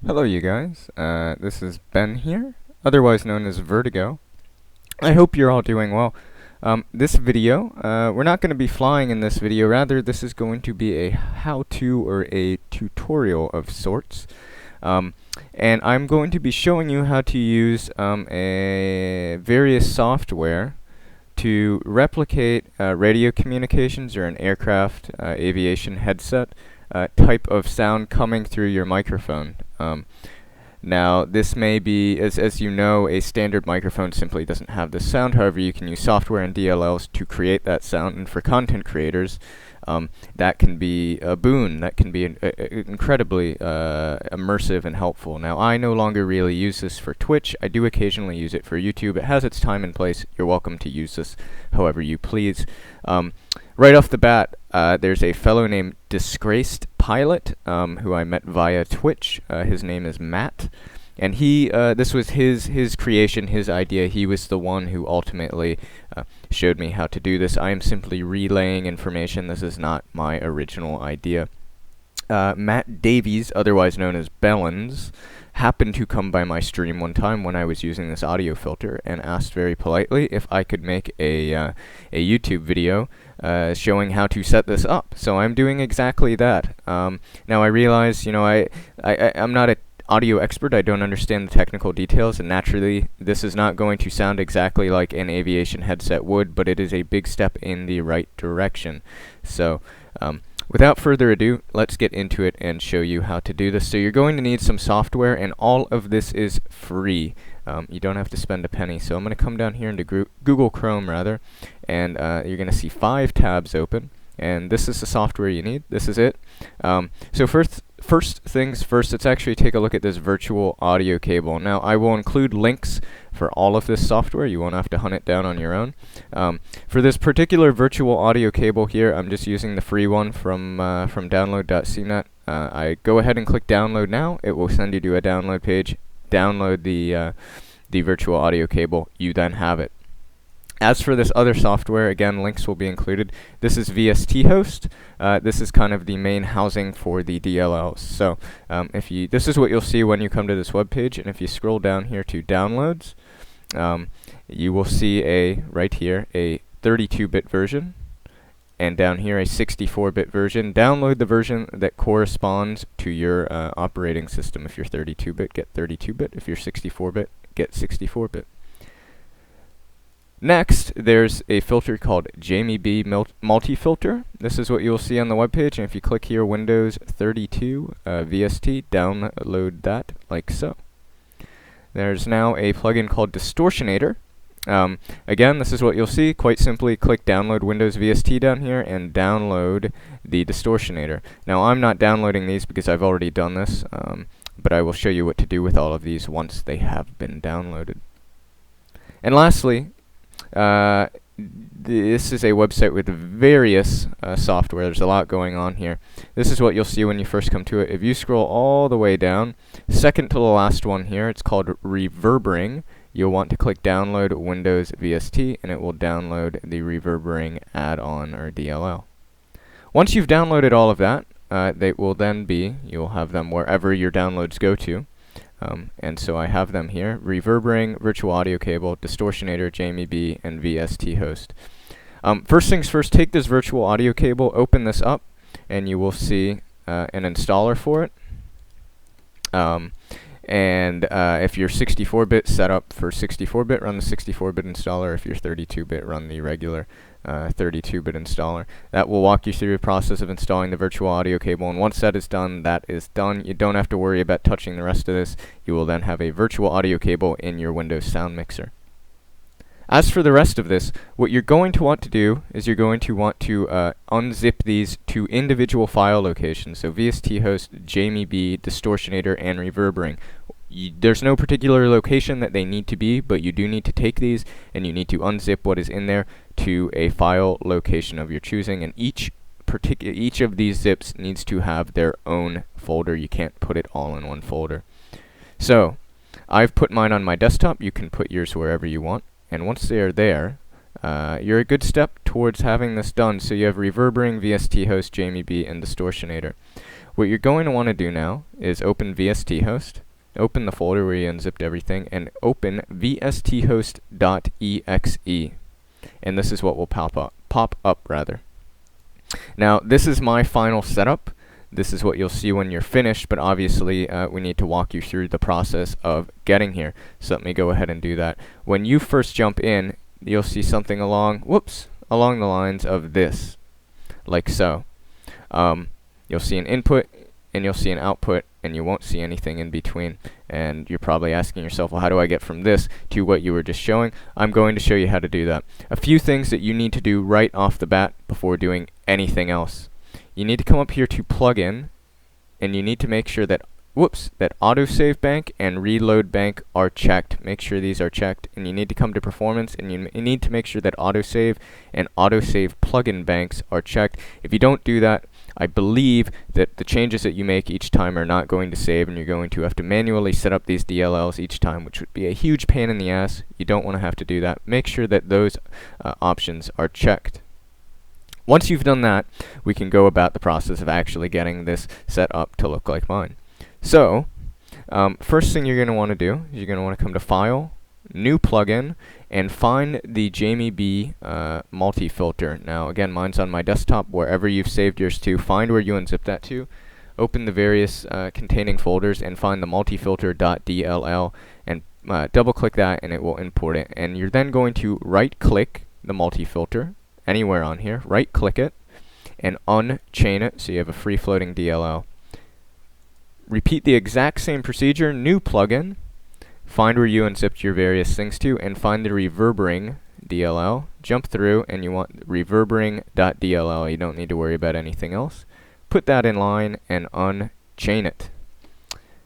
Hello you guys, this is Ben here, otherwise known as Vertigo. I hope you're all doing well. This video, we're not going to be flying in this video, rather this is going to be a how-to or a tutorial of sorts. And I'm going to be showing you how to use a various software to replicate radio communications or an aircraft aviation headset type of sound coming through your microphone. Now this may be, as you know, a standard microphone simply doesn't have this sound. However, you can use software and DLLs to create that sound, and for content creators that can be a boon, that can be incredibly immersive and helpful. Now I no longer really use this for Twitch. I do occasionally use it for YouTube. It has its time and place. You're welcome to use this however you please. Right off the bat, there's a fellow named DisgracedPilot who I met via Twitch. His name is Matt, and this was his creation, his idea. He was the one who ultimately showed me how to do this. I am simply relaying information. This is not my original idea. Matt Davies, otherwise known as Bellens, happened to come by my stream one time when I was using this audio filter and asked very politely if I could make a YouTube video showing how to set this up. So I'm doing exactly that. Now I realize, you know, I'm not an audio expert. I don't understand the technical details, and naturally this is not going to sound exactly like an aviation headset would, but it is a big step in the right direction. So without further ado, let's get into it and show you how to do this. So you're going to need some software, and all of this is free. You don't have to spend a penny. So I'm going to come down here into Google Chrome, rather, and you're going to see 5 tabs open. And this is the software you need. This is it. So first things first, let's actually take a look at this virtual audio cable. Now, I will include links for all of this software. You won't have to hunt it down on your own. For this particular virtual audio cable here, I'm just using the free one from download.cnet. I go ahead and click download now. It will send you to a download page. Download the virtual audio cable. You then have it. As for this other software, again, links will be included. This is VSTHost. This is kind of the main housing for the DLLs. So this is what you'll see when you come to this web page, and if you scroll down here to downloads, you will see right here a 32-bit version, and down here a 64-bit version. Download the version that corresponds to your operating system. If you're 32-bit, get 32-bit. If you're 64-bit, get 64-bit. Next, there's a filter called JamieB multi-filter. This is what you'll see on the web page, and if you click here, Windows 32 VST, download that like so. There's now a plugin called Distortionator. Again, this is what you'll see. Quite simply, click download Windows VST down here and download the Distortionator. Now, I'm not downloading these because I've already done this, but I will show you what to do with all of these once they have been downloaded. And lastly, this is a website with various software. There's a lot going on here. This is what you'll see when you first come to it. If you scroll all the way down, second to the last one here, it's called Reverbering. You'll want to click download Windows VST, and it will download the Reverbering add-on or DLL. Once you've downloaded all of that, they will then be, you'll have them wherever your downloads go to. And so I have them here: Reverbering, Virtual Audio Cable, Distortionator, JamieB, and VSTHost. First things first, take this virtual audio cable, open this up, and you will see an installer for it. If you're 64-bit, set up for 64-bit, run the 64-bit installer. If you're 32-bit, run the regular 32-bit installer. That will walk you through the process of installing the virtual audio cable, and once that is done, that is done. You don't have to worry about touching the rest of this. You will then have a virtual audio cable in your Windows sound mixer. As for the rest of this, what you're going to want to do is you're going to want to unzip these to individual file locations. So VSTHost, JamieB, Distortionator, and Reverbering. There's no particular location that they need to be, but you do need to take these and you need to unzip what is in there to a file location of your choosing, and each of these zips needs to have their own folder. You can't put it all in one folder. So I've put mine on my desktop. You can put yours wherever you want, and once they are there, you're a good step towards having this done. So you have Reverbering, VSTHost, JamieB, and Distortionator. What you're going to want to do now is open VSTHost, open the folder where you unzipped everything, and open VSTHost.exe. And this is what will pop up rather. Now, this is my final setup. This is what you'll see when you're finished, but obviously we need to walk you through the process of getting here. So let me go ahead and do that. When you first jump in, you'll see something along the lines of this, like so. You'll see an input and you'll see an output, and you won't see anything in between. And you're probably asking yourself, well, how do I get from this to what you were just showing? I'm going to show you how to do that. A few things that you need to do right off the bat before doing anything else. You need to come up here to plugin, and you need to make sure that that autosave bank and reload bank are checked. Make sure these are checked, and you need to come to performance, and you need to make sure that autosave and autosave plugin banks are checked. If you don't do that, I believe that the changes that you make each time are not going to save, and you're going to have to manually set up these DLLs each time, which would be a huge pain in the ass. You don't want to have to do that. Make sure that those options are checked. Once you've done that, we can go about the process of actually getting this set up to look like mine. So, first thing you're going to want to do is you're going to want to come to File, New Plugin, and find the JamieB multi-filter. Now, again, mine's on my desktop. Wherever you've saved yours to, find where you unzip that to, open the various containing folders, and find the multifilter.dll, and double-click that, and it will import it. And you're then going to right-click the multi-filter anywhere on here, right-click it, and unchain it, so you have a free-floating DLL. Repeat the exact same procedure, new plugin, find where you unzipped your various things to, and find the Reverbering DLL, jump through, and you want reverbering.dll. You don't need to worry about anything else. Put that in line and unchain it.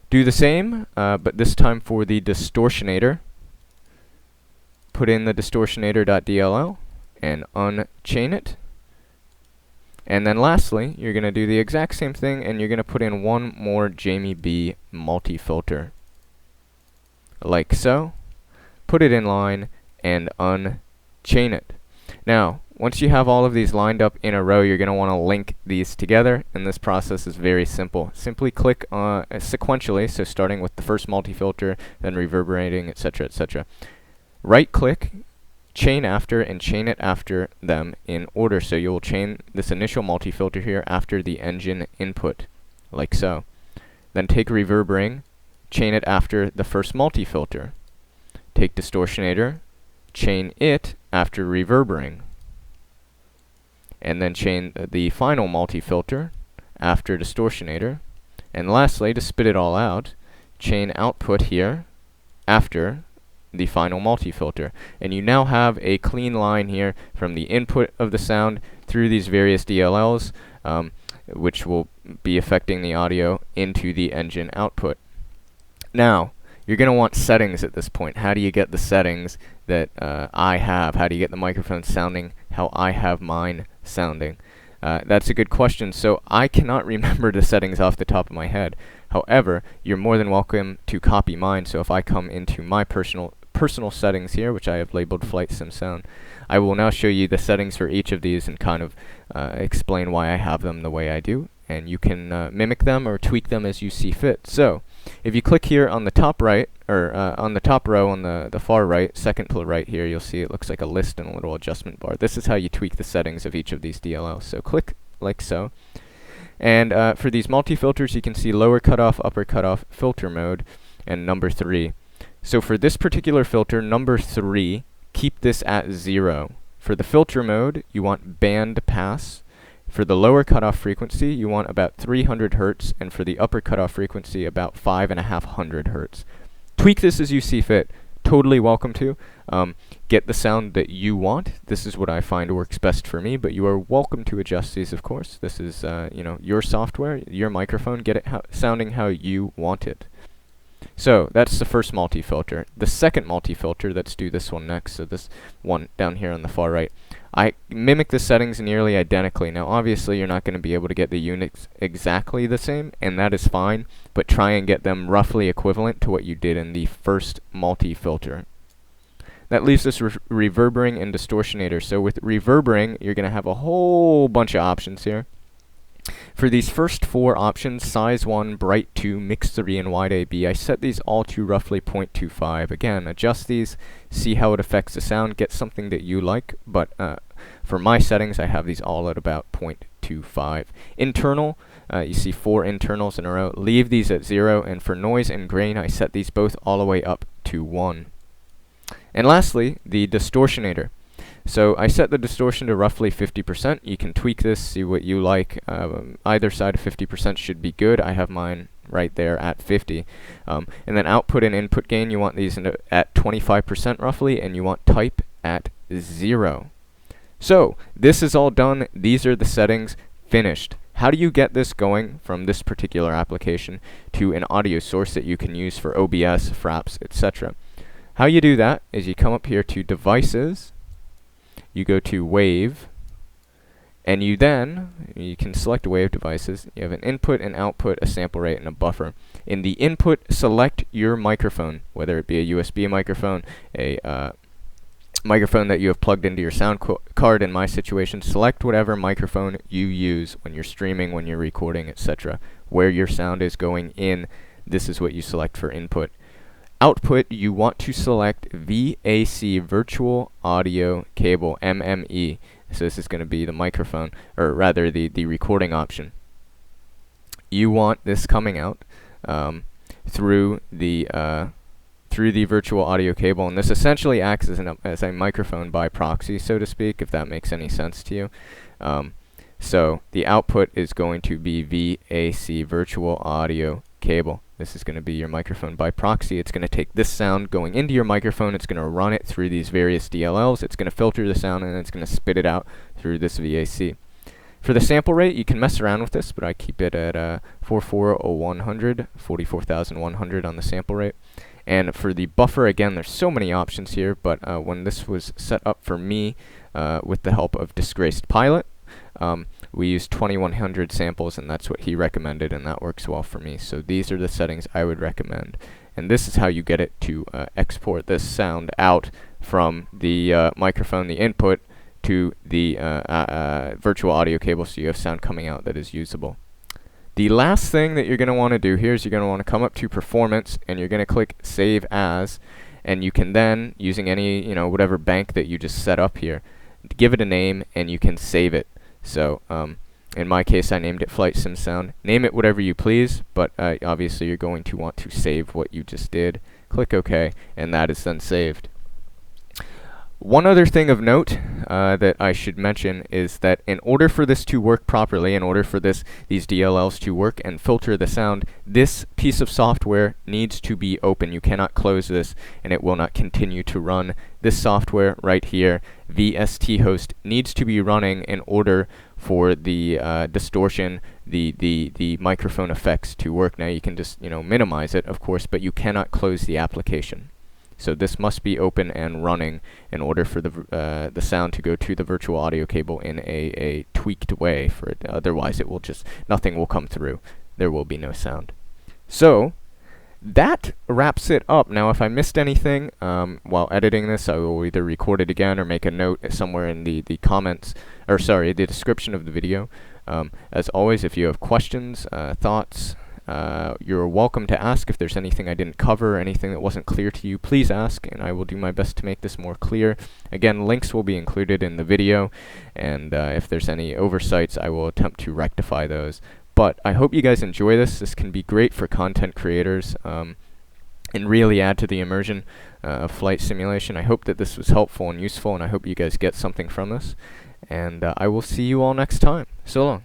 Do the same, but this time for the Distortionator. Put in the Distortionator.dll and unchain it. And then lastly, you're going to do the exact same thing, and you're going to put in one more JamieB multi-filter, like so. Put it in line and unchain it. Now, once you have all of these lined up in a row, you're going to want to link these together, and this process is very simple. Simply click sequentially, so starting with the first multi-filter, then reverberating, etc., etc. Right-click, chain after, and chain it after them in order. So you will chain this initial multi-filter here after the engine input, like so. Then take Reverbering, chain it after the first multi-filter. Take Distortionator, chain it after Reverbering. And then chain the final multi-filter after Distortionator. And lastly, to spit it all out, chain output here after the final multi-filter. And you now have a clean line here from the input of the sound through these various DLLs, which will be affecting the audio into the engine output. Now, you're going to want settings at this point. How do you get the settings that I have? How do you get the microphone sounding how I have mine sounding? That's a good question. So I cannot remember the settings off the top of my head. However, you're more than welcome to copy mine. So if I come into my personal settings here, which I have labeled Flight Sim Sound, I will now show you the settings for each of these and kind of explain why I have them the way I do. And you can mimic them or tweak them as you see fit. So if you click here on the top right, or on the top row on the far right, second to the right here, you'll see it looks like a list and a little adjustment bar. This is how you tweak the settings of each of these DLLs. So click like so. And for these multi-filters, you can see lower cutoff, upper cutoff, filter mode, and number 3. So for this particular filter, number 3, keep this at 0. For the filter mode, you want band pass. For the lower cutoff frequency, you want about 300 Hertz, and for the upper cutoff frequency, about 5,500 Hertz. Tweak this as you see fit. Totally welcome to. Get the sound that you want. This is what I find works best for me, but you are welcome to adjust these, of course. This is your software, your microphone. Get it sounding how you want it. So that's the first multi-filter. The second multi-filter, let's do this one next. So this one down here on the far right. I mimic the settings nearly identically. Now obviously you're not going to be able to get the units exactly the same, and that is fine, but try and get them roughly equivalent to what you did in the first multi-filter. That leaves us Reverbering and Distortionator. So with Reverbering, you're going to have a whole bunch of options here. For these first 4 options, size 1, bright 2, mix 3, and wide AB, I set these all to roughly 0.25. Again, adjust these, see how it affects the sound, get something that you like, but for my settings, I have these all at about 0.25. Internal, you see 4 internals in a row. Leave these at 0, and for noise and grain, I set these both all the way up to 1. And lastly, the Distortionator. So I set the distortion to roughly 50%. You can tweak this, see what you like. Either side of 50% should be good. I have mine right there at 50. And then output and input gain, you want these at 25% roughly, and you want type at 0. So this is all done. These are the settings finished. How do you get this going from this particular application to an audio source that you can use for OBS, FRAPS, etc.? How you do that is you come up here to Devices, you go to Wave, and you can select Wave Devices. You have an input, an output, a sample rate, and a buffer. In the input, select your microphone, whether it be a USB microphone, a microphone that you have plugged into your sound card. In my situation, select whatever microphone you use when you're streaming, when you're recording, etc. Where your sound is going in, this is what you select for input. Output, you want to select VAC, Virtual Audio Cable, MME. So this is going to be the microphone, or rather the recording option. You want this coming out through the virtual audio cable, and this essentially acts as a microphone by proxy, so to speak, if that makes any sense to you. So the output is going to be VAC, Virtual Audio Cable. This is going to be your microphone by proxy. It's going to take this sound going into your microphone, it's going to run it through these various DLLs, it's going to filter the sound, and it's going to spit it out through this VAC. For the sample rate, you can mess around with this, but I keep it at 44,100 on the sample rate. And for the buffer, again, there's so many options here, but when this was set up for me with the help of DisgracedPilot, we used 2100 samples, and that's what he recommended, and that works well for me. So these are the settings I would recommend. And this is how you get it to export this sound out from the microphone, the input, to the virtual audio cable, so you have sound coming out that is usable. The last thing that you're going to want to do here is you're going to want to come up to Performance, and you're going to click Save As, and you can then, using any, whatever bank that you just set up here, give it a name, and you can save it. So in my case, I named it Flight Sim Sound. Name it whatever you please, but obviously you're going to want to save what you just did. Click OK, and that is then saved. One other thing of note that I should mention is that in order for this to work properly, in order for these DLLs to work and filter the sound, this piece of software needs to be open. You cannot close this, and it will not continue to run. This software right here, VSTHost, needs to be running in order for the distortion, the microphone effects to work. Now you can just minimize it, of course, but you cannot close the application. So this must be open and running in order for the sound to go to the virtual audio cable in a tweaked way. For it, otherwise, it will nothing will come through. There will be no sound. So that wraps it up. Now, if I missed anything while editing this, I will either record it again or make a note somewhere in the comments, or sorry, the description of the video. As always, if you have questions, thoughts, you're welcome to ask. If there's anything I didn't cover or anything that wasn't clear to you, please ask, and I will do my best to make this more clear. Again, links will be included in the video, and if there's any oversights, I will attempt to rectify those. But I hope you guys enjoy this. This can be great for content creators and really add to the immersion of flight simulation. I hope that this was helpful and useful, and I hope you guys get something from this. And I will see you all next time. So long.